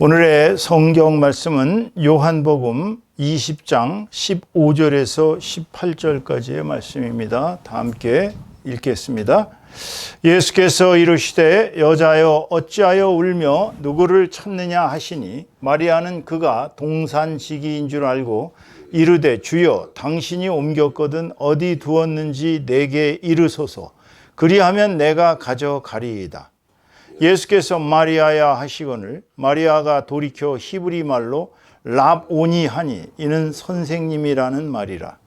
오늘의 성경 말씀은 요한복음 20장 15절에서 18절까지의 말씀입니다. 다 함께 읽겠습니다. 예수께서 이르시되 여자여 어찌하여 울며 누구를 찾느냐 하시니 마리아는 그가 동산지기인 줄 알고 이르되 주여 당신이 옮겼거든 어디 두었는지 내게 이르소서 그리하면 내가 가져가리이다. 예수께서 마리아야 하시거늘 마리아가 돌이켜 히브리 말로 랍오니 하니 이는 선생님이라는 말이라.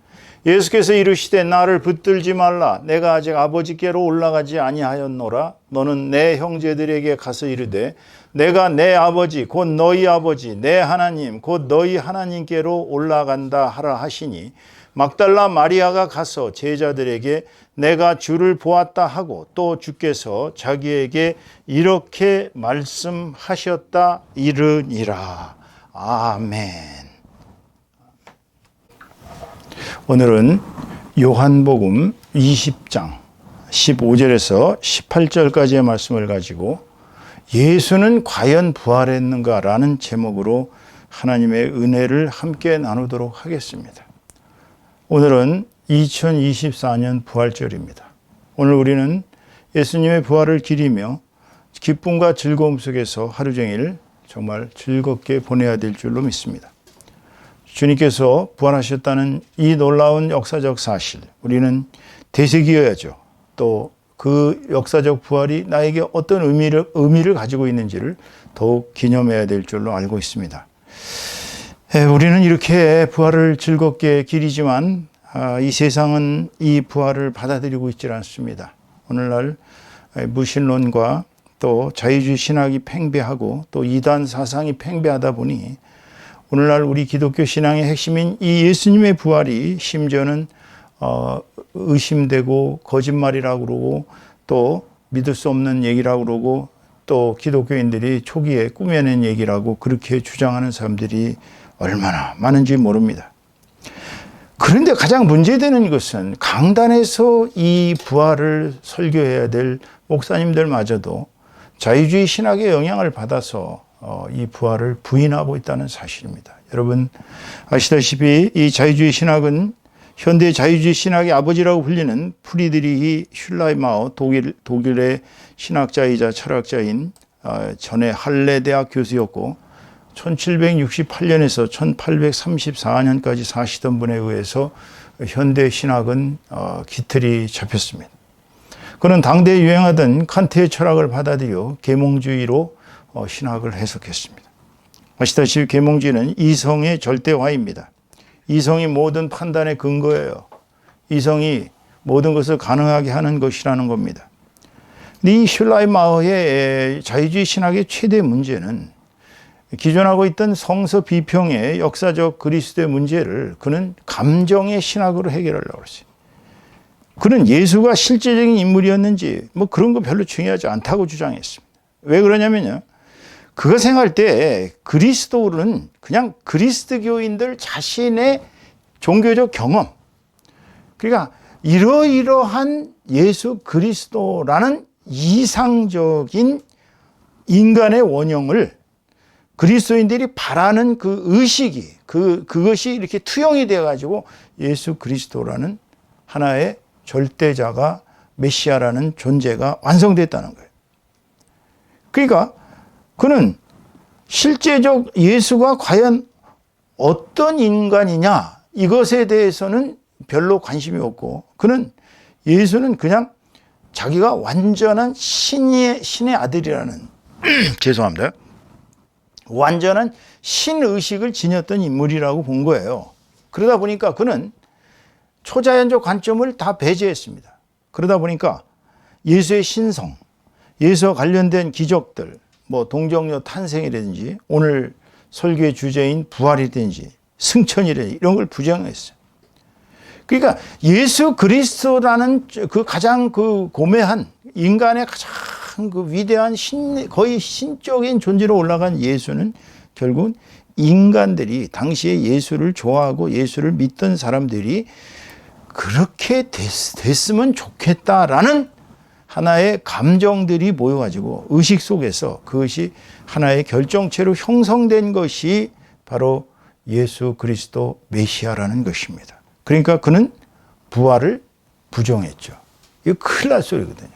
예수께서 이르시되 나를 붙들지 말라. 내가 아직 아버지께로 올라가지 아니하였노라. 너는 내 형제들에게 가서 이르되 내가 내 아버지 곧 너희 아버지 내 하나님 곧 너희 하나님께로 올라간다 하라 하시니 막달라 마리아가 가서 제자들에게 내가 주를 보았다 하고 또 주께서 자기에게 이렇게 말씀하셨다 이르니라. 아멘. 오늘은 요한복음 20장 15절에서 18절까지의 말씀을 가지고 예수는 과연 부활했는가라는 제목으로 하나님의 은혜를 함께 나누도록 하겠습니다. 오늘은 2024년 부활절입니다. 오늘 우리는 예수님의 부활을 기리며 기쁨과 즐거움 속에서 하루 종일 정말 즐겁게 보내야 될 줄로 믿습니다. 주님께서 부활하셨다는 이 놀라운 역사적 사실, 우리는 되새겨야죠. 또 그 역사적 부활이 나에게 어떤 의미를 가지고 있는지를 더욱 기념해야 될 줄로 알고 있습니다. 우리는 이렇게 부활을 즐겁게 기리지만 이 세상은 이 부활을 받아들이고 있지 않습니다. 오늘날 무신론과 또 자유주의 신학이 팽배하고 또 이단 사상이 팽배하다 보니 오늘날 우리 기독교 신앙의 핵심인 이 예수님의 부활이 심지어는 의심되고 거짓말이라고 그러고 또 믿을 수 없는 얘기라고 그러고 또 기독교인들이 초기에 꾸며낸 얘기라고 그렇게 주장하는 사람들이 얼마나 많은지 모릅니다. 그런데 가장 문제되는 것은 강단에서 이 부활을 설교해야 될 목사님들마저도 자유주의 신학의 영향을 받아서 이 부활을 부인하고 있다는 사실입니다. 여러분 아시다시피 이 자유주의 신학은 현대 자유주의 신학의 아버지라고 불리는 프리드리히 슐라이마우 독일의 신학자이자 철학자인 전에 할레 대학 교수였고 1768년에서 1834년까지 사시던 분에 의해서 현대 신학은 깃털이 잡혔습니다. 그는 당대에 유행하던 칸트의 철학을 받아들여 계몽주의로 신학을 해석했습니다. 아시다시피 계몽주의는 이성의 절대화입니다. 이성이 모든 판단의 근거예요. 이성이 모든 것을 가능하게 하는 것이라는 겁니다. 이 슐라이마우의 자유주의 신학의 최대 문제는 기존하고 있던 성서 비평의 역사적 그리스도의 문제를 그는 감정의 신학으로 해결하려고 했어요. 그는 예수가 실제적인 인물이었는지 뭐 그런 거 별로 중요하지 않다고 주장했습니다. 왜 그러냐면요. 그가 생각할 때 그리스도는 그냥 그리스도교인들 자신의 종교적 경험, 그러니까 이러이러한 예수 그리스도라는 이상적인 인간의 원형을 그리스도인들이 바라는 그 의식이 그것이 이렇게 투영이 되어 가지고 예수 그리스도라는 하나의 절대자가 메시아라는 존재가 완성됐다는 거예요. 그러니까 그는 실제적 예수가 과연 어떤 인간이냐 이것에 대해서는 별로 관심이 없고 그는 예수는 그냥 자기가 완전한 신의 아들이라는 죄송합니다. 완전한 신의식을 지녔던 인물이라고 본 거예요. 그러다 보니까 그는 초자연적 관점을 다 배제했습니다. 그러다 보니까 예수의 신성, 예수와 관련된 기적들, 뭐 동정녀 탄생이라든지 오늘 설교의 주제인 부활이든지 승천이라든지 이런 걸 부정했어요. 그러니까 예수 그리스도라는 그 가장 그 고매한 인간의 가장 그 위대한 거의 신적인 존재로 올라간 예수는 결국 인간들이 당시에 예수를 좋아하고 예수를 믿던 사람들이 그렇게 됐으면 좋겠다라는 하나의 감정들이 모여가지고 의식 속에서 그것이 하나의 결정체로 형성된 것이 바로 예수 그리스도 메시아라는 것입니다. 그러니까 그는 부활을 부정했죠. 이거 큰일 날 소리거든요.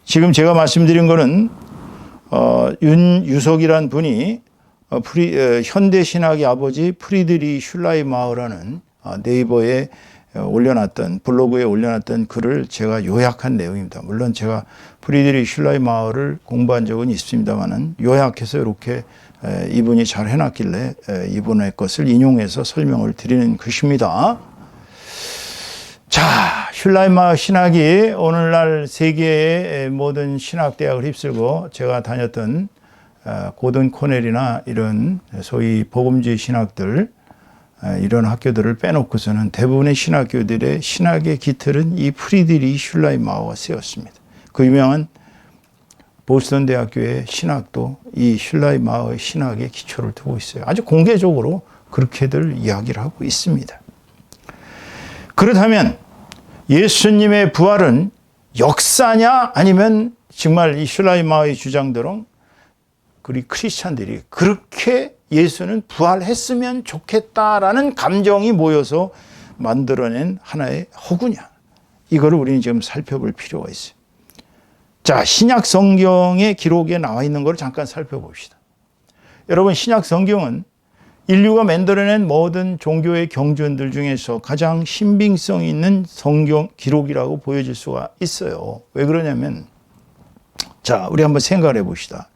지금 제가 말씀드린 거는 윤유석이란 분이 현대 신학의 아버지 프리드리 슐라이마우라는 네이버에 올려놨던 블로그에 올려놨던 글을 제가 요약한 내용입니다. 물론 제가 프리드리 슐라이마우를 공부한 적은 있습니다만은 요약해서 이렇게 이분이 잘 해놨길래 이분의 것을 인용해서 설명을 드리는 것입니다. 자, 슐라이마우 신학이 오늘날 세계의 모든 신학대학을 휩쓸고 제가 다녔던 고든 코넬이나 이런 소위 복음주의 신학들 이런 학교들을 빼놓고서는 대부분의 신학교들의 신학의 기틀은 이 프리드리 슐라이마우가 세웠습니다. 그 유명한 보스턴 대학교의 신학도 이 슐라이마우의 신학에 기초를 두고 있어요. 아주 공개적으로 그렇게들 이야기를 하고 있습니다. 그렇다면 예수님의 부활은 역사냐 아니면 정말 이 슐라이마우의 주장대로 우리 크리스찬들이 그렇게 예수는 부활했으면 좋겠다라는 감정이 모여서 만들어낸 하나의 허구냐. 이거를 우리는 지금 살펴볼 필요가 있어요. 자, 신약 성경의 기록에 나와 있는 걸 잠깐 살펴봅시다. 여러분, 신약 성경은 인류가 만들어낸 모든 종교의 경전들 중에서 가장 신빙성 있는 성경 기록이라고 보여질 수가 있어요. 왜 그러냐면, 자, 우리 한번 생각을 해봅시다.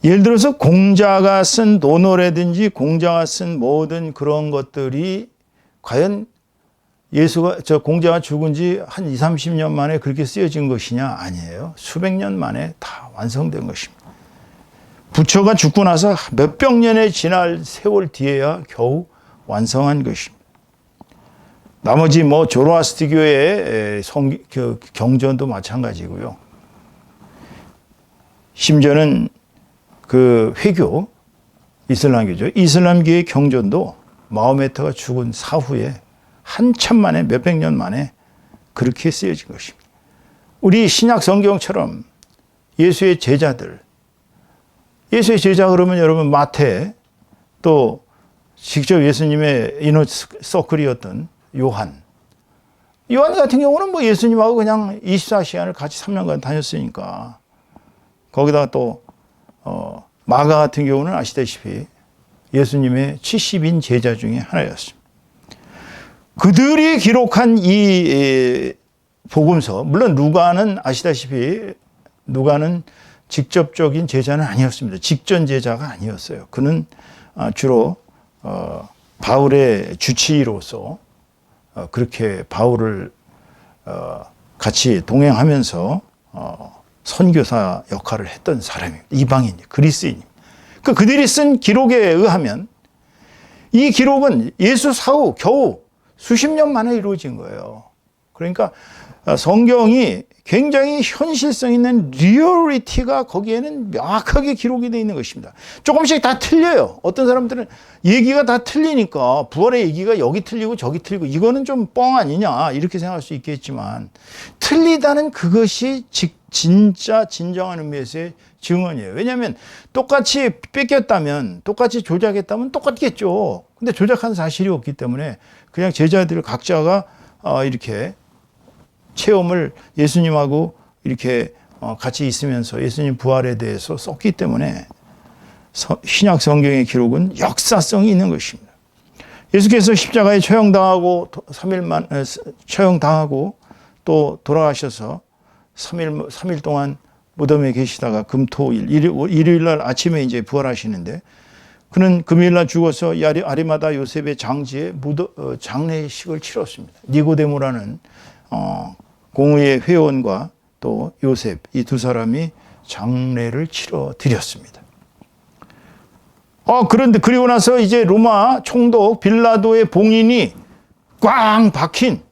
예를 들어서 공자가 쓴 논어라든지 공자가 쓴 모든 그런 것들이 과연 공자가 죽은 지 한 20, 30년 만에 그렇게 쓰여진 것이냐? 아니에요. 수백 년 만에 다 완성된 것입니다. 부처가 죽고 나서 몇백 년의 지날 세월 뒤에야 겨우 완성한 것입니다. 나머지 조로아스트교의 경전도 마찬가지고요. 심지어는 그 회교, 이슬람교죠. 이슬람교의 경전도 마호메트가 죽은 사후에 한참 만에 몇백 년 만에 그렇게 쓰여진 것입니다. 우리 신약 성경처럼 예수의 제자 그러면 여러분 마태 또 직접 예수님의 이너서클이었던 요한 같은 경우는 예수님하고 그냥 24시간을 같이 3년간 다녔으니까 거기다가 또 마가 같은 경우는 아시다시피 예수님의 70인 제자 중에 하나였습니다. 그들이 기록한 이 복음서, 물론 누가는 아시다시피 누가는 직접적인 제자는 아니었습니다. 직전 제자가 아니었어요. 그는 주로 바울의 주치의로서 그렇게 바울을 같이 동행하면서 선교사 역할을 했던 사람입니다. 이방인, 그리스인. 그들이 쓴 기록에 의하면 이 기록은 예수 사후 겨우 수십 년 만에 이루어진 거예요. 그러니까 성경이 굉장히 현실성 있는 리얼리티가 거기에는 명확하게 기록이 되어 있는 것입니다. 조금씩 다 틀려요. 어떤 사람들은 얘기가 다 틀리니까 부활의 얘기가 여기 틀리고 저기 틀리고 이거는 좀 뻥 아니냐 이렇게 생각할 수 있겠지만 틀리다는 그것이 진짜 진정한 의미에서의 증언이에요. 왜냐하면 똑같이 뺏겼다면 똑같이 조작했다면 똑같겠죠. 근데 조작한 사실이 없기 때문에 그냥 제자들 각자가 이렇게 체험을 예수님하고 이렇게 같이 있으면서 예수님 부활에 대해서 썼기 때문에 신약 성경의 기록은 역사성이 있는 것입니다. 예수께서 십자가에 처형당하고 3일 처형당하고 또 돌아가셔서 3일 동안 무덤에 계시다가 일요일 날 아침에 이제 부활하시는데 그는 금요일 날 죽어서 아리마다 요셉의 장지에 장례식을 치렀습니다. 니고데모라는 공의의 회원과 또 요셉 이 두 사람이 장례를 치러 드렸습니다. 그런데 그리고 나서 이제 로마 총독 빌라도의 봉인이 꽝 박힌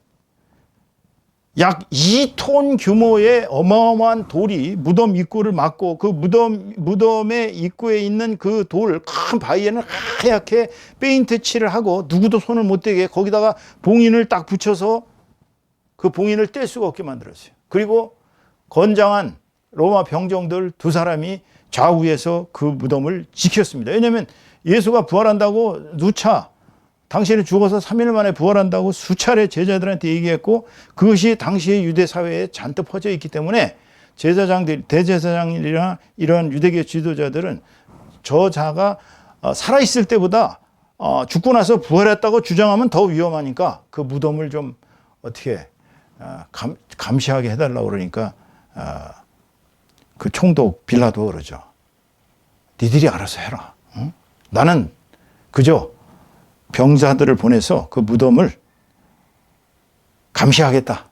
약 2톤 규모의 어마어마한 돌이 무덤 입구를 막고 그 무덤의 입구에 있는 그 큰 바위에는 하얗게 페인트 칠을 하고 누구도 손을 못 대게 거기다가 봉인을 딱 붙여서 그 봉인을 뗄 수가 없게 만들었어요. 그리고 건장한 로마 병정들 두 사람이 좌우에서 그 무덤을 지켰습니다. 왜냐하면 예수가 부활한다고 누차 당신이 죽어서 3일 만에 부활한다고 수차례 제자들한테 얘기했고 그것이 당시의 유대 사회에 잔뜩 퍼져 있기 때문에 제사장들, 대제사장이나 이런 유대교 지도자들은 저 자가 살아있을 때보다 죽고 나서 부활했다고 주장하면 더 위험하니까 그 무덤을 좀 어떻게 감시하게 해달라고 그러니까 그 총독 빌라도 그러죠. 니들이 알아서 해라. 응? 나는 그저 병사들을 보내서 그 무덤을 감시하겠다.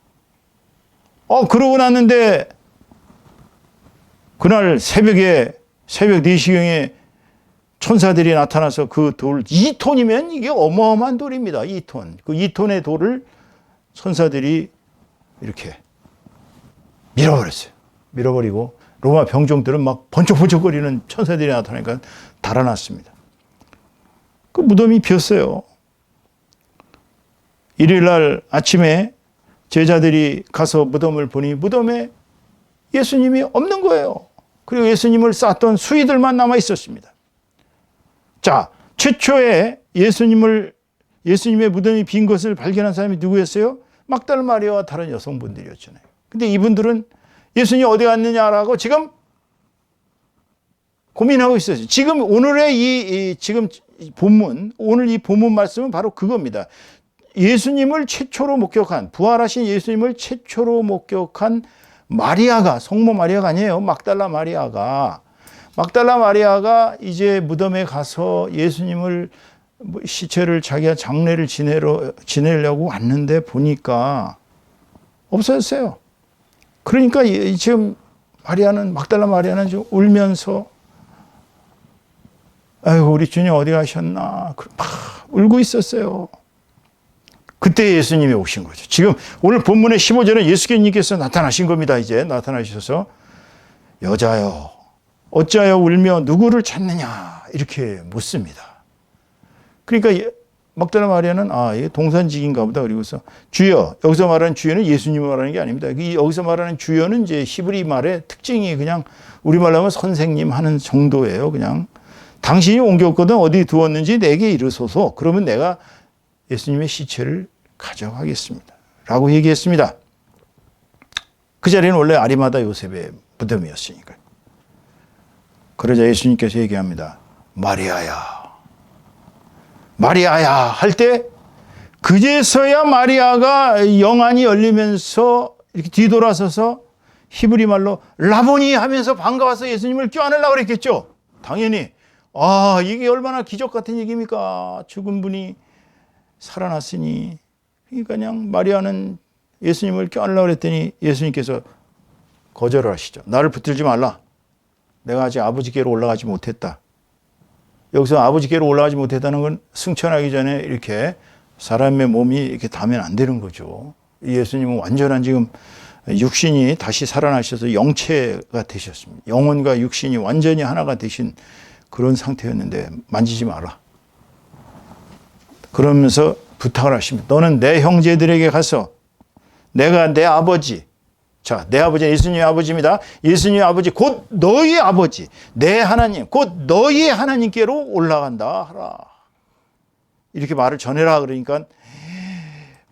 그러고 났는데 그날 새벽 4시경에 천사들이 나타나서 그 돌 2톤이면 이게 어마어마한 돌입니다. 2톤. 그 2톤의 돌을 천사들이 이렇게 밀어버렸어요. 밀어버리고 로마 병정들은 막 번쩍번쩍거리는 천사들이 나타나니까 달아났습니다. 그 무덤이 비었어요. 일요일날 아침에 제자들이 가서 무덤을 보니 무덤에 예수님이 없는 거예요. 그리고 예수님을 쌌던 수의들만 남아 있었습니다. 자, 최초에 예수님의 무덤이 빈 것을 발견한 사람이 누구였어요? 막달라 마리아와 다른 여성분들이었잖아요. 근데 이분들은 예수님이 어디 갔느냐라고 지금 고민하고 있어요. 지금 오늘의 지금 본문, 오늘 이 본문 말씀은 바로 그겁니다. 예수님을 최초로 목격한, 부활하신 예수님을 최초로 목격한 마리아가, 성모 마리아가 아니에요. 막달라 마리아가 이제 무덤에 가서 예수님을 시체를 자기가 장례를 지내려고 왔는데 보니까 없어졌어요. 그러니까 지금 막달라 마리아는 좀 울면서 아이고 우리 주님 어디 가셨나 막 울고 있었어요. 그때 예수님이 오신 거죠. 지금 오늘 본문의 15절은 예수님께서 나타나신 겁니다. 이제 나타나셔서 여자여 어찌하여 울며 누구를 찾느냐 이렇게 묻습니다. 그러니까 막달라 마리아는 이게 동산직인가 보다. 그리고서 주여, 여기서 말하는 주여는 예수님을 말하는 게 아닙니다. 여기서 말하는 주여는 이제 히브리 말의 특징이 그냥 우리말로 하면 선생님 하는 정도예요. 그냥 당신이 옮겼거든 어디 두었는지 내게 이르소서. 그러면 내가 예수님의 시체를 가져가겠습니다. 라고 얘기했습니다. 그 자리는 원래 아리마다 요셉의 무덤이었으니까요. 그러자 예수님께서 얘기합니다. 마리아야 할 때 그제서야 마리아가 영안이 열리면서 이렇게 뒤돌아서서 히브리 말로 라보니 하면서 반가워서 예수님을 껴안으려고 그랬겠죠. 당연히 이게 얼마나 기적 같은 얘기입니까? 죽은 분이 살아났으니. 그러니까 그냥 마리아는 예수님을 껴안으려고 그랬더니 예수님께서 거절을 하시죠. 나를 붙들지 말라. 내가 아직 아버지께로 올라가지 못했다. 여기서 아버지께로 올라가지 못했다는 건 승천하기 전에 이렇게 사람의 몸이 이렇게 닿으면 안 되는 거죠. 예수님은 완전한 지금 육신이 다시 살아나셔서 영체가 되셨습니다. 영혼과 육신이 완전히 하나가 되신 그런 상태였는데 만지지 마라. 그러면서 부탁을 하십니다. 너는 내 형제들에게 가서 내가 내 아버지, 내 아버지는 예수님의 아버지입니다. 예수님의 아버지 곧 너희 아버지, 내 하나님 곧 너희의 하나님께로 올라간다 하라. 이렇게 말을 전해라. 그러니까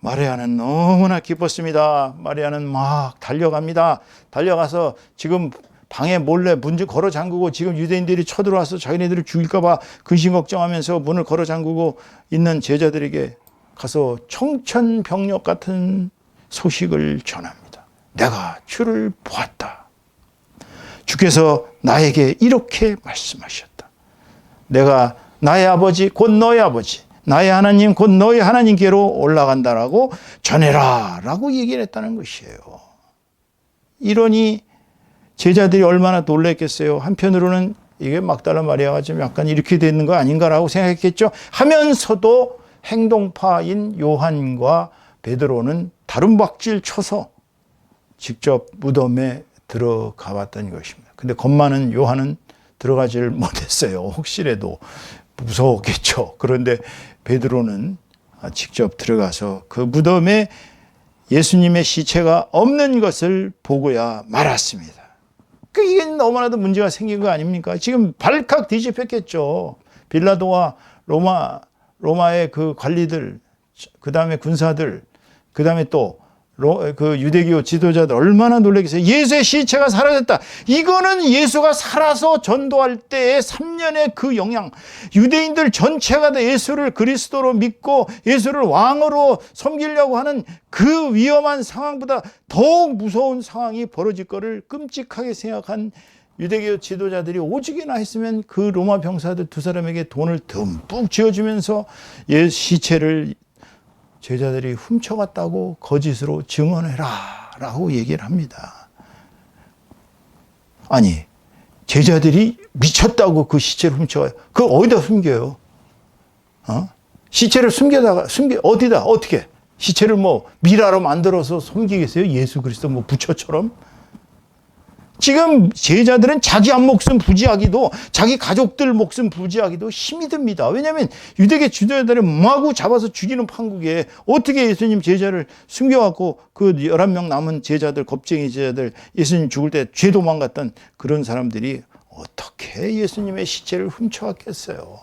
마리아는 너무나 기뻤습니다. 마리아는 막 달려갑니다. 달려가서 지금 방에 몰래 문 좀 걸어 잠그고 지금 유대인들이 쳐들어와서 자기네들을 죽일까 봐 근심 걱정하면서 문을 걸어 잠그고 있는 제자들에게 가서 청천벽력 같은 소식을 전합니다. 내가 주를 보았다. 주께서 나에게 이렇게 말씀하셨다. 내가 나의 아버지 곧 너의 아버지, 나의 하나님 곧 너의 하나님께로 올라간다라고 전해라 라고 얘기를 했다는 것이에요. 이러니 제자들이 얼마나 놀랐겠어요. 한편으로는 이게 막달라 마리아가 좀 약간 이렇게 되는 거 아닌가라고 생각했겠죠. 하면서도 행동파인 요한과 베드로는 다rum박질 쳐서 직접 무덤에 들어가 봤던 것입니다. 근데 겁 많은 요한은 들어가질 못했어요. 혹시라도 무서웠겠죠. 그런데 베드로는 직접 들어가서 그 무덤에 예수님의 시체가 없는 것을 보고야 말았습니다. 이게 너무나도 문제가 생긴 거 아닙니까? 지금 발칵 뒤집혔겠죠. 빌라도와 로마의 그 관리들, 그 다음에 군사들, 그 다음에 또 그 유대교 지도자들 얼마나 놀라겠어요. 예수의 시체가 사라졌다. 이거는 예수가 살아서 전도할 때의 3년의 그 영향, 유대인들 전체가 다 예수를 그리스도로 믿고 예수를 왕으로 섬기려고 하는 그 위험한 상황보다 더욱 무서운 상황이 벌어질 거를 끔찍하게 생각한 유대교 지도자들이 오직이나 했으면 그 로마 병사들 두 사람에게 돈을 듬뿍 쥐어주면서 예수 시체를 제자들이 훔쳐갔다고 거짓으로 증언해라 라고 얘기를 합니다. 아니, 제자들이 미쳤다고 그 시체를 훔쳐가요. 그걸 어디다 숨겨요? 시체를 어디다, 어떻게? 시체를 뭐 미라로 만들어서 숨기겠어요? 예수 그리스도 뭐 부처처럼? 지금 제자들은 자기 한 목숨 부지하기도, 자기 가족들 목숨 부지하기도 힘이 듭니다. 왜냐하면 유대계 지도자들은 마구 잡아서 죽이는 판국에 어떻게 예수님 제자를 숨겨갖고 그 11명 남은 제자들, 겁쟁이 제자들, 예수님 죽을 때 죄 도망갔던 그런 사람들이 어떻게 예수님의 시체를 훔쳐왔겠어요?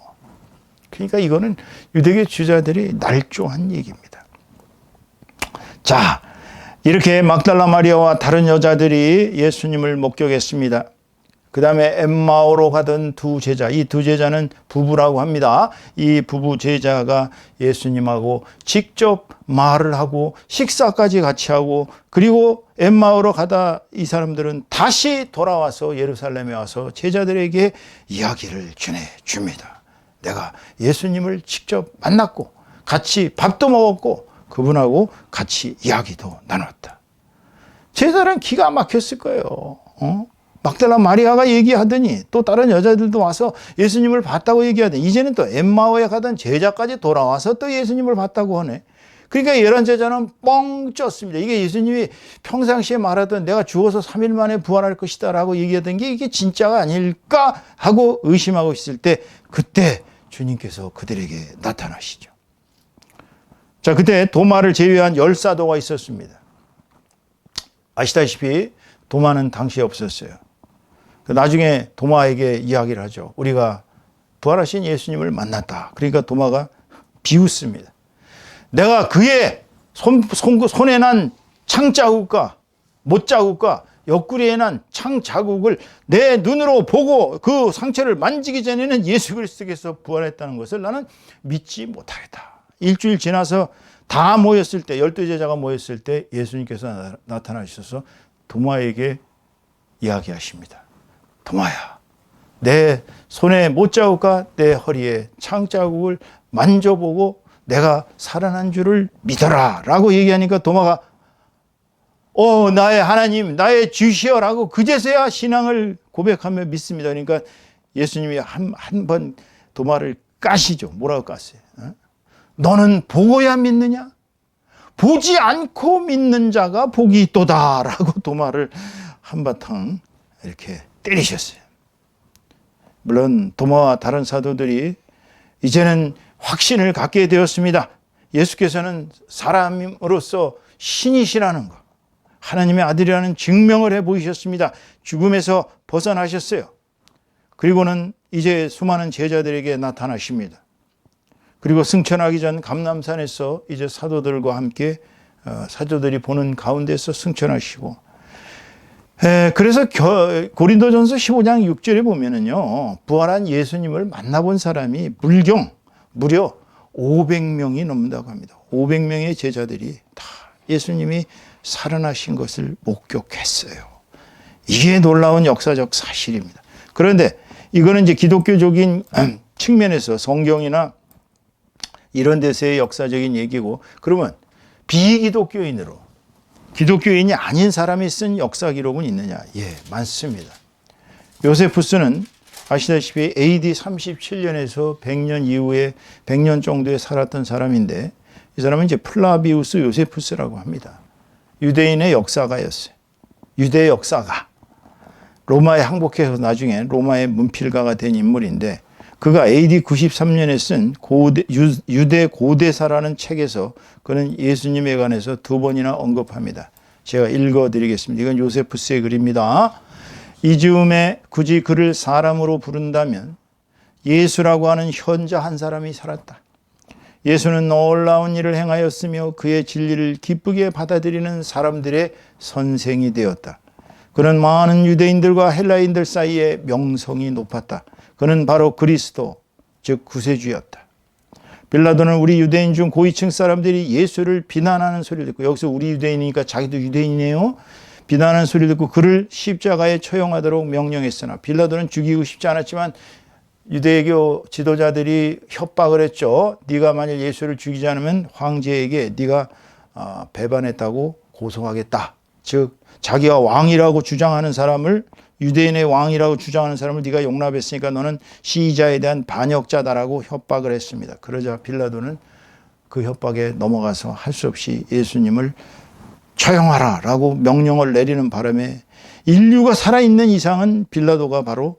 그러니까 이거는 유대계 지도자들이 날조한 얘기입니다. 자, 이렇게 막달라 마리아와 다른 여자들이 예수님을 목격했습니다. 그 다음에 엠마오로 가던 두 제자, 이 두 제자는 부부라고 합니다. 이 부부 제자가 예수님하고 직접 말을 하고 식사까지 같이 하고, 그리고 엠마오로 가다 이 사람들은 다시 돌아와서 예루살렘에 와서 제자들에게 이야기를 전해줍니다. 내가 예수님을 직접 만났고 같이 밥도 먹었고 그분하고 같이 이야기도 나눴다. 제자는 기가 막혔을 거예요. 막달라 마리아가 얘기하더니 또 다른 여자들도 와서 예수님을 봤다고 얘기하더니 이제는 또 엠마오에 가던 제자까지 돌아와서 또 예수님을 봤다고 하네. 그러니까 11제자는 뻥 쪘습니다. 이게 예수님이 평상시에 말하던 내가 죽어서 3일 만에 부활할 것이다 라고 얘기하던 게 이게 진짜가 아닐까 하고 의심하고 있을 때, 그때 주님께서 그들에게 나타나시죠. 자, 그때 도마를 제외한 10사도가 있었습니다. 아시다시피 도마는 당시에 없었어요. 나중에 도마에게 이야기를 하죠. 우리가 부활하신 예수님을 만났다. 그러니까 도마가 비웃습니다. 내가 그의 손에 난 창자국과 못자국과 옆구리에 난 창자국을 내 눈으로 보고 그 상처를 만지기 전에는 예수 그리스도께서 부활했다는 것을 나는 믿지 못하겠다. 일주일 지나서 다 모였을 때, 12제자가 모였을 때 예수님께서 나타나셔서 도마에게 이야기하십니다. 도마야, 내 손에 못자국과 내 허리에 창자국을 만져보고 내가 살아난 줄을 믿어라 라고 얘기하니까 도마가 나의 하나님, 나의 주시여 라고 그제서야 신앙을 고백하며 믿습니다. 그러니까 예수님이 한 번 도마를 까시죠. 뭐라고 깠어요? 너는 보고야 믿느냐? 보지 않고 믿는 자가 복이 있도다 라고 도마를 한바탕 이렇게 때리셨어요. 물론 도마와 다른 사도들이 이제는 확신을 갖게 되었습니다. 예수께서는 사람으로서 신이시라는 것, 하나님의 아들이라는 증명을 해 보이셨습니다. 죽음에서 벗어나셨어요. 그리고는 이제 수많은 제자들에게 나타나십니다. 그리고 승천하기 전 감람산에서 이제 사도들과 함께 사도들이 보는 가운데서 승천하시고, 그래서 고린도전서 15장 6절에 보면은요, 부활한 예수님을 만나본 사람이 무려 500명이 넘는다고 합니다. 500명의 제자들이 다 예수님이 살아나신 것을 목격했어요. 이게 놀라운 역사적 사실입니다. 그런데 이거는 이제 기독교적인 측면에서 성경이나 이런 데서의 역사적인 얘기고, 그러면 비기독교인으로 기독교인이 아닌 사람이 쓴 역사 기록은 있느냐? 예, 많습니다. 요세푸스는 아시다시피 AD 37년에서 100년 이후에 100년 정도에 살았던 사람인데, 이 사람은 이제 플라비우스 요세푸스라고 합니다. 유대인의 역사가였어요. 유대 역사가. 로마에 항복해서 나중에 로마의 문필가가 된 인물인데, 그가 AD 93년에 쓴 유대 고대사라는 책에서 그는 예수님에 관해서 2번이나 언급합니다. 제가 읽어드리겠습니다. 이건 요세푸스의 글입니다. 이 즈음에 굳이 그를 사람으로 부른다면 예수라고 하는 현자 한 사람이 살았다. 예수는 놀라운 일을 행하였으며 그의 진리를 기쁘게 받아들이는 사람들의 선생이 되었다. 그는 많은 유대인들과 헬라인들 사이에 명성이 높았다. 그는 바로 그리스도, 즉 구세주였다. 빌라도는 우리 유대인 중 고위층 사람들이 예수를 비난하는 소리를 듣고, 여기서 우리 유대인이니까 자기도 유대인이네요. 비난하는 소리를 듣고 그를 십자가에 처형하도록 명령했으나 빌라도는 죽이고 싶지 않았지만 유대교 지도자들이 협박을 했죠. 네가 만일 예수를 죽이지 않으면 황제에게 네가 배반했다고 고소하겠다. 즉 자기가 왕이라고 주장하는 사람을, 유대인의 왕이라고 주장하는 사람을 네가 용납했으니까 너는 시위자에 대한 반역자다라고 협박을 했습니다. 그러자 빌라도는 그 협박에 넘어가서 할 수 없이 예수님을 처형하라 라고 명령을 내리는 바람에 인류가 살아있는 이상은 빌라도가 바로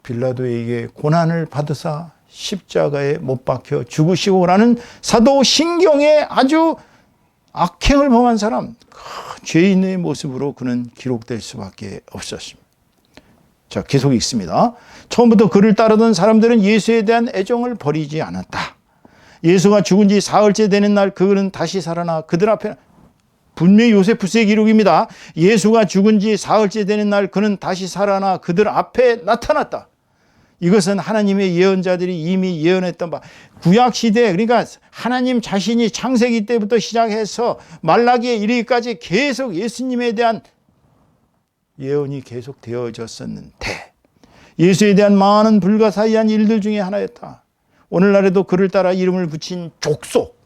빌라도에게 고난을 받으사 십자가에 못 박혀 죽으시고라는 사도 신경의 아주 악행을 범한 사람, 죄인의 모습으로 그는 기록될 수밖에 없었습니다. 자, 계속 읽습니다. 처음부터 그를 따르던 사람들은 예수에 대한 애정을 버리지 않았다. 예수가 죽은 지 사흘째 되는 날 그는 다시 살아나 그들 앞에, 분명히 요세푸스의 기록입니다. 예수가 죽은 지 사흘째 되는 날 그는 다시 살아나 그들 앞에 나타났다. 이것은 하나님의 예언자들이 이미 예언했던 바, 구약시대, 그러니까 하나님 자신이 창세기 때부터 시작해서 말라기에 이르기까지 계속 예수님에 대한 예언이 계속 되어졌었는데 예수에 대한 많은 불가사의한 일들 중에 하나였다. 오늘날에도 그를 따라 이름을 붙인 족속,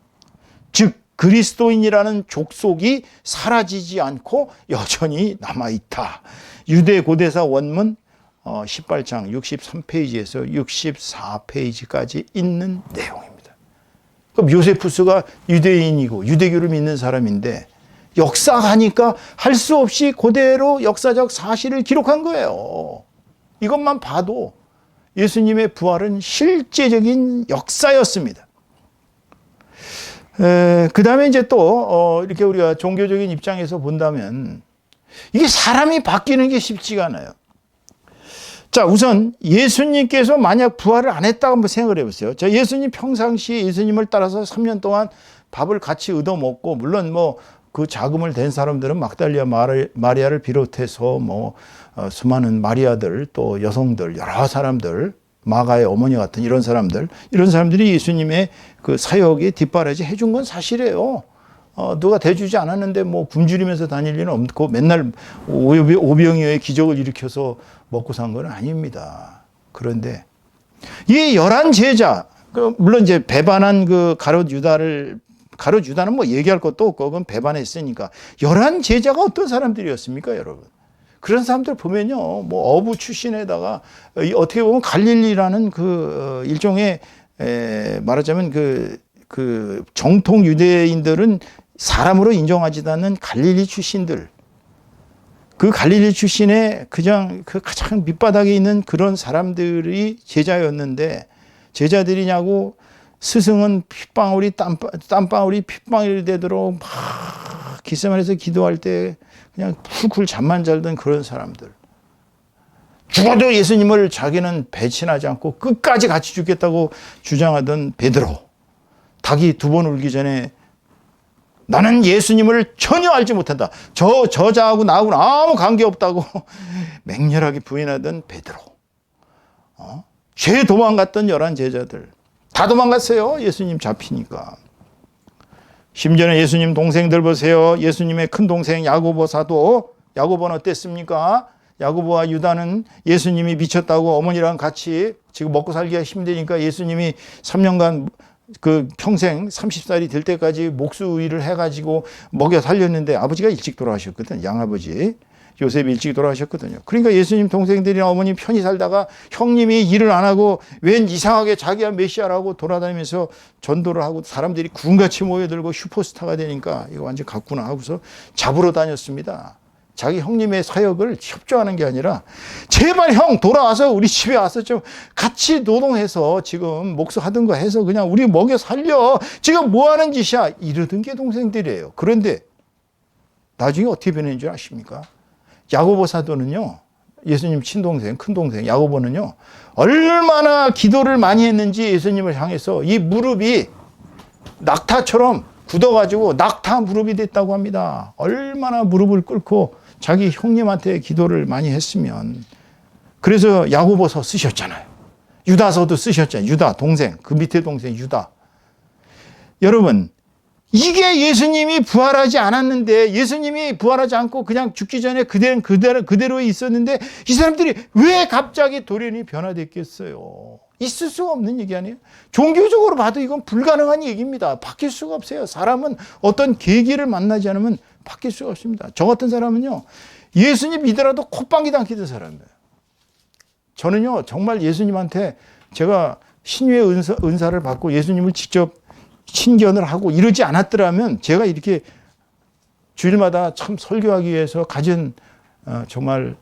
즉 그리스도인이라는 족속이 사라지지 않고 여전히 남아있다. 유대 고대사 원문 18장 63페이지에서 64페이지까지 있는 내용입니다. 그럼 요세푸스가 유대인이고 유대교를 믿는 사람인데 역사하니까 할 수 없이 그대로 역사적 사실을 기록한 거예요. 이것만 봐도 예수님의 부활은 실제적인 역사였습니다. 그 다음에 이제 또 이렇게 우리가 종교적인 입장에서 본다면 이게 사람이 바뀌는 게 쉽지가 않아요. 자, 우선 예수님께서 만약 부활을 안 했다고 한번 생각을 해보세요. 자, 예수님 평상시에 예수님을 따라서 3년 동안 밥을 같이 얻어먹고, 물론 뭐 그 자금을 댄 사람들은 막달리아 마리아를 비롯해서 뭐 수많은 마리아들, 또 여성들, 여러 사람들, 마가의 어머니 같은 이런 사람들이 예수님의 그 사역에 뒷바라지 해준 건 사실이에요. 누가 대주지 않았는데 뭐 굶주리면서 다닐 일은 없고 맨날 오병이어의 기적을 일으켜서 먹고 산 건 아닙니다. 그런데 이 11제자, 물론 이제 배반한 그 가룟 유다는 뭐 얘기할 것도 없고 그건 배반했으니까 11제자가 어떤 사람들이었습니까, 여러분? 그런 사람들 보면요, 뭐 어부 출신에다가 어떻게 보면 갈릴리라는 그 일종의 말하자면 그 정통 유대인들은 사람으로 인정하지도 않는 갈릴리 출신들, 그 갈릴리 출신의 그냥 그 가장 밑바닥에 있는 그런 사람들이 제자였는데, 제자들이냐고 스승은 땀방울이 핏방울이 되도록 막 깃세마리에서 기도할 때 그냥 쿨쿨 잠만 잘던 그런 사람들. 죽어도 예수님을 자기는 배신하지 않고 끝까지 같이 죽겠다고 주장하던 베드로. 닭이 2번 울기 전에 나는 예수님을 전혀 알지 못한다. 저자하고 나하고는 아무 관계없다고 맹렬하게 부인하던 베드로. 죄 도망갔던 11제자들. 다 도망갔어요. 예수님 잡히니까. 심지어는 예수님 동생들 보세요. 예수님의 큰 동생 야고보 사도. 야고보는 어땠습니까? 야고보와 유다는 예수님이 미쳤다고 어머니랑 같이 지금 먹고 살기가 힘드니까 예수님이 3년간 그 평생 30살이 될 때까지 목수일을 해가지고 먹여 살렸는데 아버지가 일찍 돌아가셨거든. 양아버지 요셉이 일찍 돌아가셨거든요. 그러니까 예수님 동생들이나 어머님 편히 살다가 형님이 일을 안 하고 웬 이상하게 자기가 메시아라고 돌아다니면서 전도를 하고 사람들이 군같이 모여들고 슈퍼스타가 되니까 이거 완전 갔구나 하고서 잡으러 다녔습니다. 자기 형님의 사역을 협조하는 게 아니라 제발 형 돌아와서 우리 집에 와서 좀 같이 노동해서 지금 목수하던 거 해서 그냥 우리 먹여 살려. 지금 뭐 하는 짓이야. 이러던 게 동생들이에요. 그런데 나중에 어떻게 변했는 줄 아십니까? 야고보 사도는요. 예수님 친동생, 큰동생 야고보는요. 얼마나 기도를 많이 했는지 예수님을 향해서 이 무릎이 낙타처럼 굳어가지고 낙타 무릎이 됐다고 합니다. 얼마나 무릎을 꿇고 자기 형님한테 기도를 많이 했으면. 그래서 야고보서 쓰셨잖아요. 유다서도 쓰셨잖아요. 유다 동생, 그 밑에 동생 유다. 여러분, 이게 예수님이 부활하지 않았는데, 예수님이 부활하지 않고 그냥 죽기 전에 그대로 있었는데 이 사람들이 왜 갑자기 돌연히 변화됐겠어요? 있을 수가 없는 얘기 아니에요? 종교적으로 봐도 이건 불가능한 얘기입니다. 바뀔 수가 없어요. 사람은 어떤 계기를 만나지 않으면 바뀔 수가 없습니다. 저 같은 사람은요, 예수님 믿으라도 콧방귀도 안 끼던 사람이에요. 저는요, 정말 예수님한테 제가 신유의 은사를 받고 예수님을 직접 친견을 하고 이러지 않았더라면 제가 이렇게 주일마다 참 설교하기 위해서 가진 정말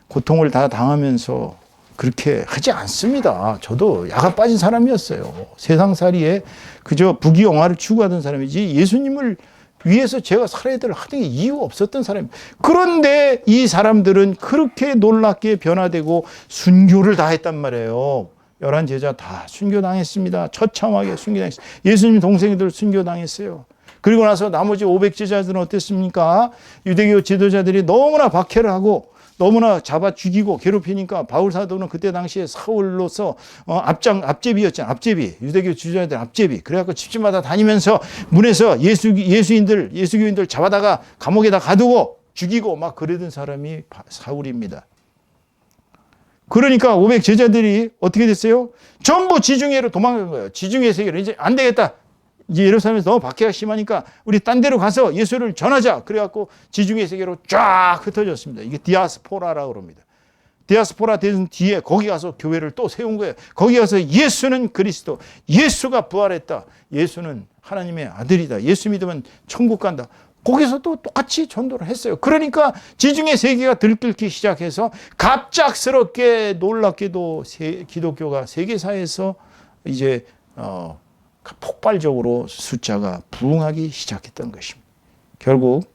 고통을 다 당하면서 그렇게 하지 않습니다. 저도 야가 빠진 사람이었어요. 세상살이에 그저 부귀영화를 추구하던 사람이지 예수님을 위해서 제가 살아야 될 하등 이유가 없었던 사람입니다. 그런데 이 사람들은 그렇게 놀랍게 변화되고 순교를 다 했단 말이에요. 11 제자 다 순교당했습니다. 처참하게 순교당했어요. 예수님 동생들 순교당했어요. 그리고 나서 나머지 500 제자들은 어땠습니까? 유대교 지도자들이 너무나 박해를 하고 너무나 잡아 죽이고 괴롭히니까 바울 사도는 그때 당시에 사울로서 앞제비였잖아요. 앞제비. 유대교 지도자들 앞제비. 그래갖고 집집마다 다니면서 문에서 예수교인들 잡아다가 감옥에다 가두고 죽이고 막 그러던 사람이 사울입니다. 그러니까 500 제자들이 어떻게 됐어요? 전부 지중해로 도망간 거예요. 지중해 세계로. 이제 안 되겠다. 이제 예루살렘에서 너무 박해가 심하니까 우리 딴 데로 가서 예수를 전하자. 그래갖고 지중해 세계로 쫙 흩어졌습니다. 이게 디아스포라라고 합니다. 디아스포라 된 뒤에 거기 가서 교회를 또 세운 거예요. 거기 가서 예수는 그리스도, 예수가 부활했다. 예수는 하나님의 아들이다. 예수 믿으면 천국 간다. 거기서도 똑같이 전도를 했어요. 그러니까 지중해 세계가 들끓기 시작해서 갑작스럽게 놀랍게도 기독교가 세계사에서 이제 폭발적으로 숫자가 부흥하기 시작했던 것입니다. 결국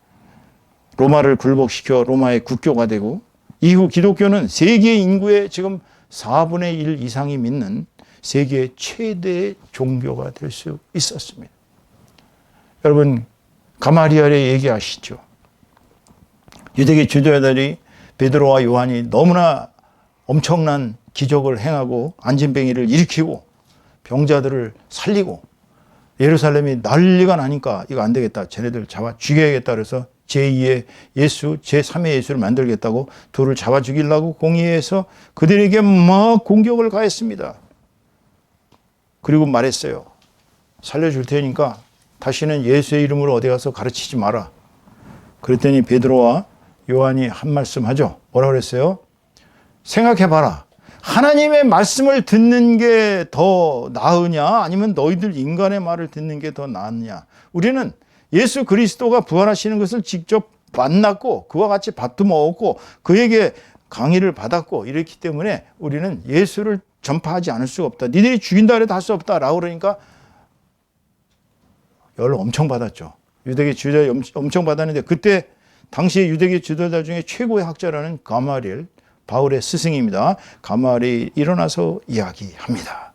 로마를 굴복시켜 로마의 국교가 되고 이후 기독교는 세계 인구의 지금 4분의 1 이상이 믿는 세계 최대의 종교가 될 수 있었습니다. 여러분, 가마리엘의 얘기하시죠. 유대교 지도자들이 베드로와 요한이 너무나 엄청난 기적을 행하고 안진뱅이를 일으키고 병자들을 살리고 예루살렘이 난리가 나니까 이거 안 되겠다. 쟤네들 잡아 죽여야겠다. 그래서 제2의 예수, 제3의 예수를 만들겠다고 둘을 잡아 죽이려고 공의해서 그들에게 막 공격을 가했습니다. 그리고 말했어요. 살려줄 테니까 다시는 예수의 이름으로 어디 가서 가르치지 마라. 그랬더니 베드로와 요한이 한 말씀 하죠. 뭐라 그랬어요? 생각해봐라. 하나님의 말씀을 듣는 게 더 나으냐? 아니면 너희들 인간의 말을 듣는 게 더 나으냐? 우리는 예수 그리스도가 부활하시는 것을 직접 만났고 그와 같이 밥도 먹었고 그에게 강의를 받았고 이랬기 때문에 우리는 예수를 전파하지 않을 수가 없다. 니들이 죽인다 해도 할 수 없다. 라고 그러니까 열 엄청 받았죠. 유대교 지도자 엄청 받았는데 그때 당시에 유대교 지도자 중에 최고의 학자라는 가마리엘, 바울의 스승입니다. 가마리엘이 일어나서 이야기합니다.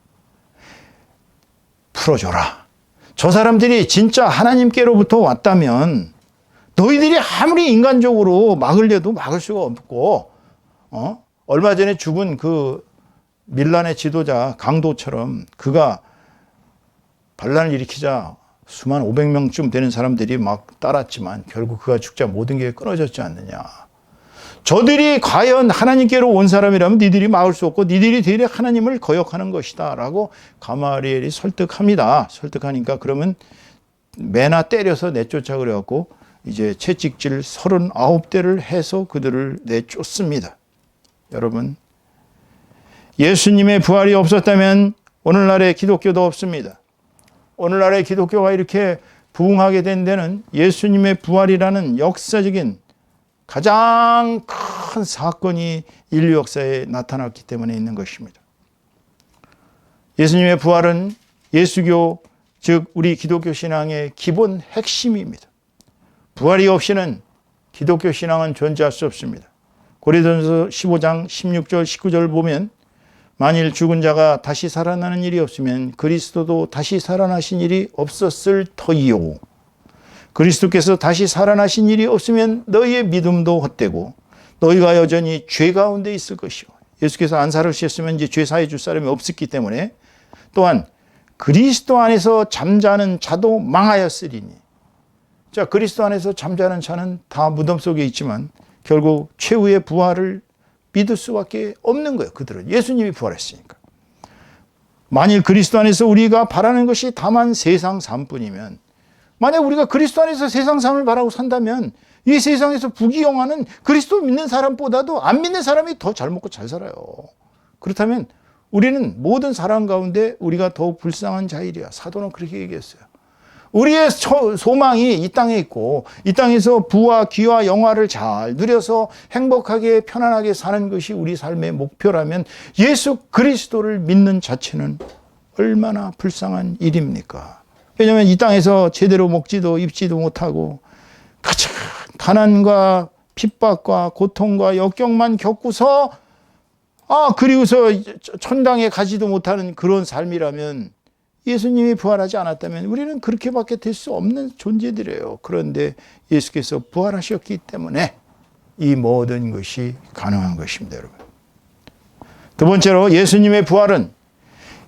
풀어줘라. 저 사람들이 진짜 하나님께로부터 왔다면 너희들이 아무리 인간적으로 막으려도 막을 수가 없고 얼마 전에 죽은 그 밀란의 지도자 강도처럼 그가 반란을 일으키자 수만 500명쯤 되는 사람들이 막 따랐지만 결국 그가 죽자 모든 게 끊어졌지 않느냐. 저들이 과연 하나님께로 온 사람이라면 니들이 막을 수 없고 니들이 되려 하나님을 거역하는 것이다 라고 가마리엘이 설득합니다. 설득하니까 그러면 매나 때려서 내쫓아 그래갖고 이제 채찍질 39대를 해서 그들을 내쫓습니다. 여러분, 예수님의 부활이 없었다면 오늘날의 기독교도 없습니다. 오늘날의 기독교가 이렇게 부흥하게 된 데는 예수님의 부활이라는 역사적인 가장 큰 사건이 인류 역사에 나타났기 때문에 있는 것입니다. 예수님의 부활은 예수교, 즉 우리 기독교 신앙의 기본 핵심입니다. 부활이 없이는 기독교 신앙은 존재할 수 없습니다. 고린도전서 15장 16절 19절을 보면 만일 죽은 자가 다시 살아나는 일이 없으면 그리스도도 다시 살아나신 일이 없었을 터이요. 그리스도께서 다시 살아나신 일이 없으면 너희의 믿음도 헛되고 너희가 여전히 죄 가운데 있을 것이요. 예수께서 안 살으셨으면 이제 죄 사해 줄 사람이 없었기 때문에 또한 그리스도 안에서 잠자는 자도 망하였으리니. 자, 그리스도 안에서 잠자는 자는 다 무덤 속에 있지만 결국 최후의 부활을 믿을 수밖에 없는 거예요. 그들은 예수님이 부활했으니까. 만일 그리스도 안에서 우리가 바라는 것이 다만 세상 삶뿐이면, 만약 우리가 그리스도 안에서 세상 삶을 바라고 산다면 이 세상에서 부귀영화는 그리스도 믿는 사람보다도 안 믿는 사람이 더 잘 먹고 잘 살아요. 그렇다면 우리는 모든 사람 가운데 우리가 더욱 불쌍한 자일이야. 사도는 그렇게 얘기했어요. 우리의 소망이 이 땅에 있고 이 땅에서 부와 귀와 영화를 잘 누려서 행복하게 편안하게 사는 것이 우리 삶의 목표라면 예수 그리스도를 믿는 자체는 얼마나 불쌍한 일입니까? 왜냐하면 이 땅에서 제대로 먹지도 입지도 못하고 가장 가난과 핍박과 고통과 역경만 겪고서 그리고서 천당에 가지도 못하는 그런 삶이라면 예수님이 부활하지 않았다면 우리는 그렇게밖에 될 수 없는 존재들이에요. 그런데 예수께서 부활하셨기 때문에 이 모든 것이 가능한 것입니다, 여러분. 두 번째로 예수님의 부활은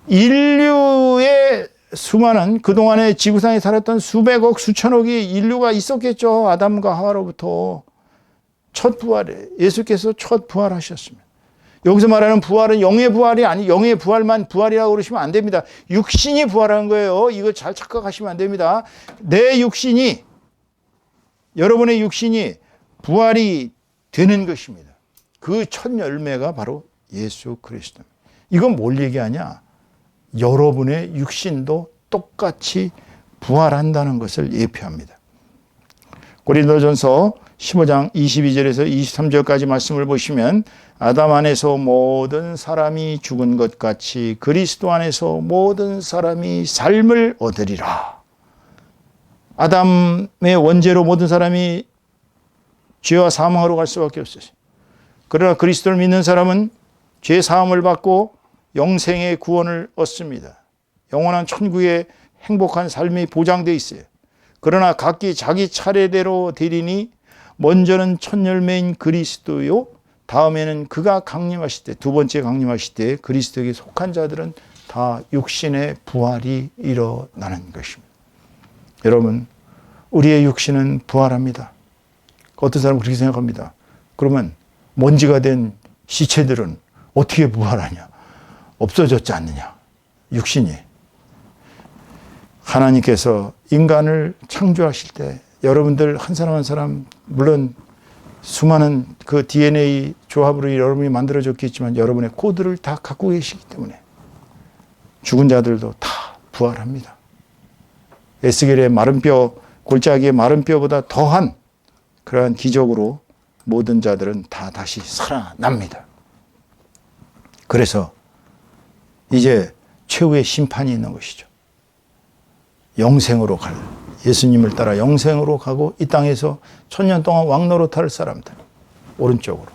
인류의 수많은 그동안에 지구상에 살았던 수백억 수천억의 인류가 있었겠죠. 아담과 하와로부터 첫 부활에 예수께서 첫 부활하셨습니다. 여기서 말하는 부활은 영의 부활이 아니, 영의 부활만 부활이라고 그러시면 안 됩니다. 육신이 부활한 거예요. 이거 잘 착각하시면 안 됩니다. 내 육신이, 여러분의 육신이 부활이 되는 것입니다. 그 첫 열매가 바로 예수 그리스도입니다. 이건 뭘 얘기하냐? 여러분의 육신도 똑같이 부활한다는 것을 예표합니다. 고린도전서 15장 22절에서 23절까지 말씀을 보시면 아담 안에서 모든 사람이 죽은 것 같이 그리스도 안에서 모든 사람이 삶을 얻으리라. 아담의 원죄로 모든 사람이 죄와 사망으로 갈 수밖에 없었어요. 그러나 그리스도를 믿는 사람은 죄 사함을 받고 영생의 구원을 얻습니다. 영원한 천국의 행복한 삶이 보장되어 있어요. 그러나 각기 자기 차례대로 되리니 먼저는 첫 열매인 그리스도요, 다음에는 그가 강림하실 때, 두 번째 강림하실 때 그리스도에게 속한 자들은 다 육신의 부활이 일어나는 것입니다. 여러분, 우리의 육신은 부활합니다. 어떤 사람은 그렇게 생각합니다. 그러면 먼지가 된 시체들은 어떻게 부활하냐? 없어졌지 않느냐? 육신이. 하나님께서 인간을 창조하실 때 여러분들 한 사람 한 사람, 물론 수많은 그 DNA 조합으로 여러분이 만들어졌겠지만 여러분의 코드를 다 갖고 계시기 때문에 죽은 자들도 다 부활합니다. 에스겔의 마른 뼈, 골짜기의 마른 뼈보다 더한 그러한 기적으로 모든 자들은 다 다시 살아납니다. 그래서 이제 최후의 심판이 있는 것이죠. 영생으로 갈, 예수님을 따라 영생으로 가고 이 땅에서 1000년 동안 왕노릇할 사람들, 오른쪽으로.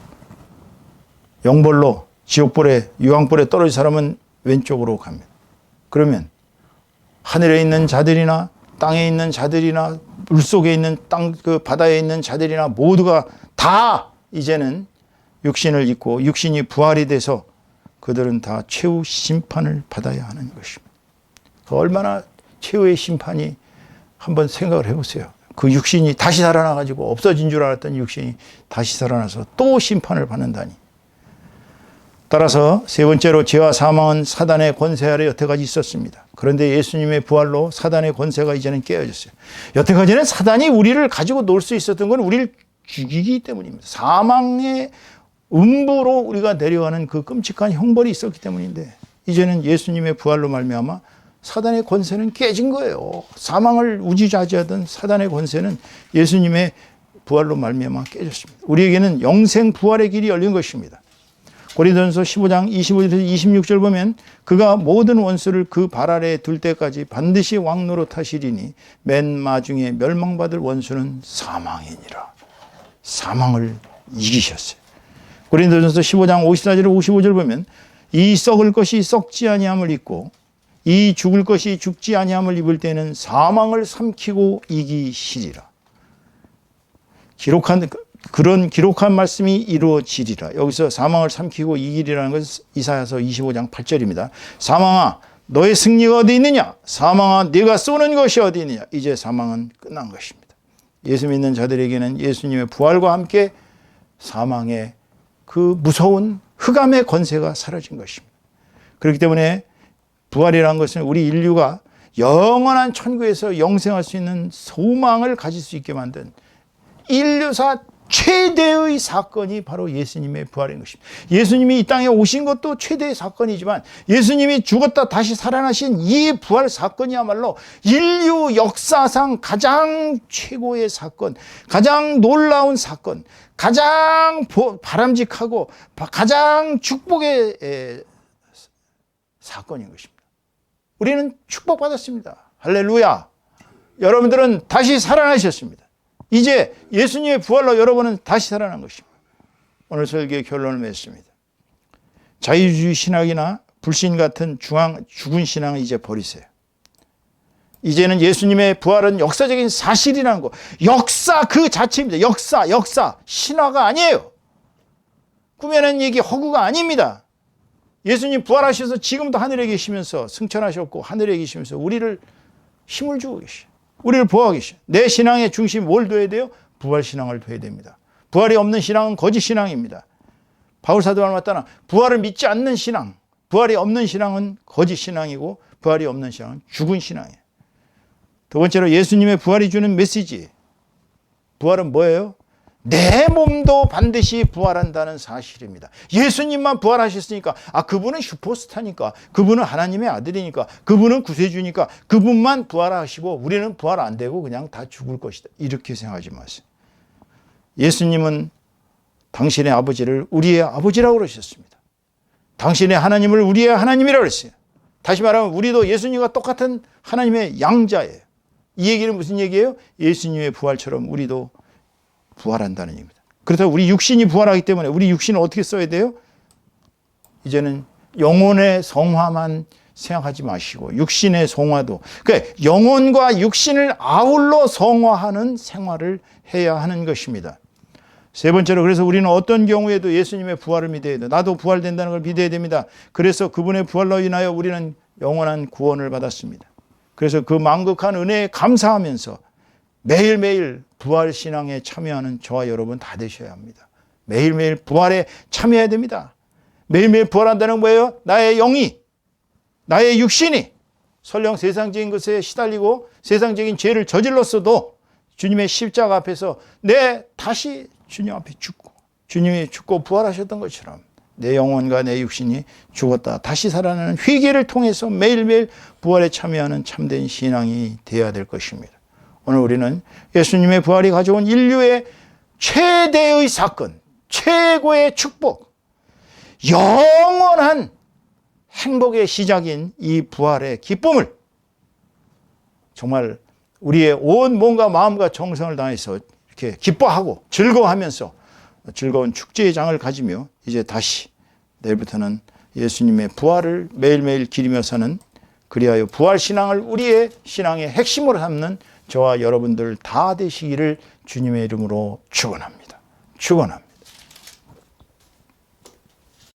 영벌로, 지옥불에, 유황불에 떨어진 사람은 왼쪽으로 갑니다. 그러면 하늘에 있는 자들이나 땅에 있는 자들이나 물속에 있는 그 바다에 있는 자들이나 모두가 다 이제는 육신을 입고 육신이 부활이 돼서 그들은 다 최후 심판을 받아야 하는 것입니다. 얼마나 최후의 심판이, 한번 생각을 해보세요. 그 육신이 다시 살아나가지고 없어진 줄 알았던 육신이 다시 살아나서 또 심판을 받는다니. 따라서 세 번째로 죄와 사망은 사단의 권세 아래 여태까지 있었습니다. 그런데 예수님의 부활로 사단의 권세가 이제는 깨어졌어요. 여태까지는 사단이 우리를 가지고 놀 수 있었던 건 우리를 죽이기 때문입니다. 사망의 음부로 우리가 내려가는 그 끔찍한 형벌이 있었기 때문인데 이제는 예수님의 부활로 말미암아 사단의 권세는 깨진 거예요. 사망을 우지좌지하던 사단의 권세는 예수님의 부활로 말미암아 깨졌습니다. 우리에게는 영생 부활의 길이 열린 것입니다. 고린도전서 15장 25절에서 26절 보면 그가 모든 원수를 그 발 아래에 둘 때까지 반드시 왕노릇 하시리니 맨 마중에 멸망받을 원수는 사망이니라. 사망을 이기셨어요. 고린도전서 15장 54절 55절 보면 이 썩을 것이 썩지 아니함을 입고 이 죽을 것이 죽지 아니함을 입을 때는 사망을 삼키고 이기시리라. 그런 기록한 말씀이 이루어지리라. 여기서 사망을 삼키고 이기리라는 것은 이사야서 25장 8절입니다. 사망아 너의 승리가 어디 있느냐? 사망아 네가 쏘는 것이 어디 있느냐? 이제 사망은 끝난 것입니다. 예수 믿는 자들에게는 예수님의 부활과 함께 사망의 그 무서운 흑암의 권세가 사라진 것입니다. 그렇기 때문에 부활이라는 것은 우리 인류가 영원한 천국에서 영생할 수 있는 소망을 가질 수 있게 만든 인류사 최대의 사건이 바로 예수님의 부활인 것입니다. 예수님이 이 땅에 오신 것도 최대의 사건이지만 예수님이 죽었다 다시 살아나신 이 부활 사건이야말로 인류 역사상 가장 최고의 사건, 가장 놀라운 사건, 가장 바람직하고 가장 축복의 사건인 것입니다. 우리는 축복받았습니다. 할렐루야. 여러분들은 다시 살아나셨습니다. 이제 예수님의 부활로 여러분은 다시 살아난 것입니다. 오늘 설교의 결론을 맺습니다. 자유주의 신학이나 불신 같은 죽은 신앙은 이제 버리세요. 이제는 예수님의 부활은 역사적인 사실이라는 거. 역사 그 자체입니다. 역사. 신화가 아니에요. 꾸며낸 얘기 허구가 아닙니다. 예수님 부활하셔서 지금도 하늘에 계시면서 승천하셨고 하늘에 계시면서 우리를 힘을 주고 계셔요. 우리를 보호하고 계셔요. 내 신앙의 중심 뭘 둬야 돼요? 부활신앙을 둬야 됩니다. 부활이 없는 신앙은 거짓신앙입니다. 바울사도 말했잖아. 부활을 믿지 않는 신앙, 부활이 없는 신앙은 거짓신앙이고 부활이 없는 신앙은 죽은 신앙이에요. 두 번째로 예수님의 부활이 주는 메시지. 부활은 뭐예요? 내 몸도 반드시 부활한다는 사실입니다. 예수님만 부활하셨으니까 그분은 슈퍼스타니까 그분은 하나님의 아들이니까 그분은 구세주니까 그분만 부활하시고 우리는 부활 안 되고 그냥 다 죽을 것이다. 이렇게 생각하지 마세요. 예수님은 당신의 아버지를 우리의 아버지라고 그러셨습니다. 당신의 하나님을 우리의 하나님이라고 그랬어요. 다시 말하면 우리도 예수님과 똑같은 하나님의 양자예요. 이 얘기는 무슨 얘기예요? 예수님의 부활처럼 우리도 부활한다는 얘기입니다. 그렇다고 우리 육신이 부활하기 때문에 우리 육신을 어떻게 써야 돼요? 이제는 영혼의 성화만 생각하지 마시고 육신의 성화도 그러니까 영혼과 육신을 아울러 성화하는 생활을 해야 하는 것입니다. 세 번째로 그래서 우리는 어떤 경우에도 예수님의 부활을 믿어야 돼요. 나도 부활된다는 걸 믿어야 됩니다. 그래서 그분의 부활로 인하여 우리는 영원한 구원을 받았습니다. 그래서 그 만극한 은혜에 감사하면서 매일매일 부활신앙에 참여하는 저와 여러분 다 되셔야 합니다. 매일매일 부활에 참여해야 됩니다. 매일매일 부활한다는 건 뭐예요? 나의 영이, 나의 육신이 설령 세상적인 것에 시달리고 세상적인 죄를 저질렀어도 주님의 십자가 앞에서 다시 주님 앞에 죽고 주님이 죽고 부활하셨던 것처럼 내 영혼과 내 육신이 죽었다 다시 살아나는 회개를 통해서 매일매일 부활에 참여하는 참된 신앙이 되어야 될 것입니다. 오늘 우리는 예수님의 부활이 가져온 인류의 최대의 사건, 최고의 축복, 영원한 행복의 시작인 이 부활의 기쁨을 정말 우리의 온 몸과 마음과 정성을 다해서 이렇게 기뻐하고 즐거워하면서 즐거운 축제의 장을 가지며 이제 다시 내일부터는 예수님의 부활을 매일매일 기리며 사는 그리하여 부활신앙을 우리의 신앙의 핵심으로 삼는 저와 여러분들 다 되시기를 주님의 이름으로 축원합니다. 축원합니다.